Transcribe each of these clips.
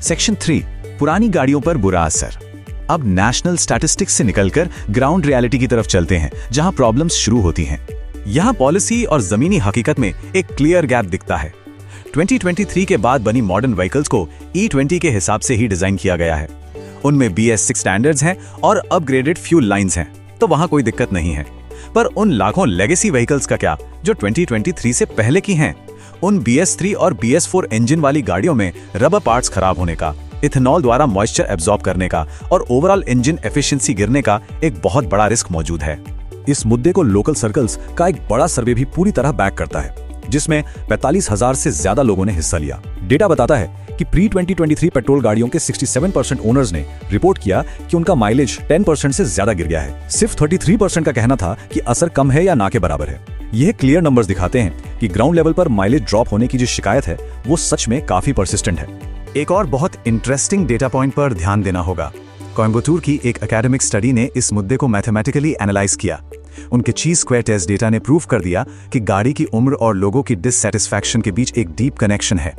Section 3, पुरानी गाड़ियों पर बुरा असर। अब नेशनल स्टैटिस्टिक्स से निकलकर ग्राउंड रियलिटी की तरफ चलते हैं, जहां प्रॉब्लम्स शुरू होती हैं। यहां पॉलिसी और जमीनी हकीकत में एक क्लियर गैप दिखता है। 2023 के बाद बनी मॉडर्न व्हीकल्स को E20 के हिसाब से ही डिजाइन किया गया है। उनमें BS6 स्टैंडर्ड्स हैं और अपग्रेडेड फ्यूल लाइंस हैं, तो वहां कोई दिक्कत नहीं है। पर उन लाखों लेगेसी व्हीकल्स का क्या जो 2023 से पहले की हैं? उन BS3 और BS4 इंजन वाली गाड़ियों में रबर पार्ट्स खराब होने का, इथेनॉल द्वारा मॉइस्चर एब्जॉर्ब करने का और ओवरऑल इंजन एफिशिएंसी गिरने का एक बहुत बड़ा रिस्क मौजूद है। इस मुद्दे को लोकल सर्कल्स का एक बड़ा सर्वे भी पूरी तरह बैक करता है, जिसमें 45,000 से ज्यादा लोगों ने हिस्सा लिया। डेटा बताता है कि प्री 2023 पेट्रोल गाड़ियों के 67% ओनर्स ने रिपोर्ट किया कि उनका माइलेज 10% से ज्यादा गिर गया है। सिर्फ 33% का कहना था कि असर कम है या ना के बराबर है। यह क्लियर नंबर्स दिखाते हैं कि ग्राउंड लेवल पर माइलेज ड्रॉप होने की जो शिकायत है वो सच में काफी परसिस्टेंट है। एक और बहुत इंटरेस्टिंग डेटा पॉइंट पर ध्यान देना होगा। कोयम्बटूर की एक एकेडमिक स्टडी ने इस मुद्दे को मैथमेटिकली एनालाइज किया। उनके ची स्क्वायर टेस्ट डेटा ने प्रूव कर दिया कि गाड़ी की उम्र और लोगों की डिससैटिस्फैक्शन के बीच एक डीप कनेक्शन है।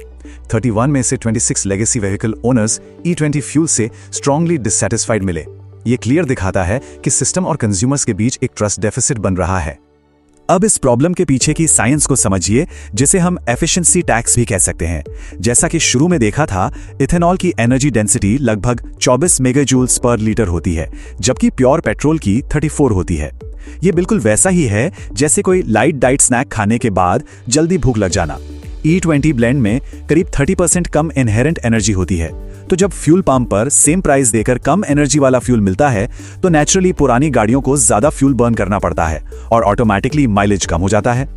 31 में से 26 legacy vehicle owners E20 fuel से स्ट्रांगली डिससैटिस्फाइड मिले। ये क्लियर दिखाता है कि सिस्टम और कंज्यूमर्स के बीच एक ट्रस्ट डेफिसिट बन रहा है। अब इस प्रॉब्लम के पीछे की साइंस को समझिए, जिसे हम एफिशिएंसी टैक्स भी कह सकते हैं। जैसा कि शुरू में देखा था, इथेनॉल की एनर्जी डेंसिटी लगभग 24 मेगाजूल्स पर लीटर होती है, जबकि प्योर पेट्रोल की 34 होती है। ये बिल्कुल वैसा ही है जैसे कोई लाइट डाइट स्नैक खाने के बाद जल्दी भूख लग जाना। E20 ब्लेंड में करीब 30% कम इनहेरेंट एनर्जी होती है, तो जब फ्यूल पंप पर सेम प्राइस देकर कम एनर्जी वाला फ्यूल मिलता है तो नेचुरली पुरानी गाड़ियों को ज्यादा फ्यूल बर्न करना पड़ता है और ऑटोमेटिकली माइलेज कम हो जाता है।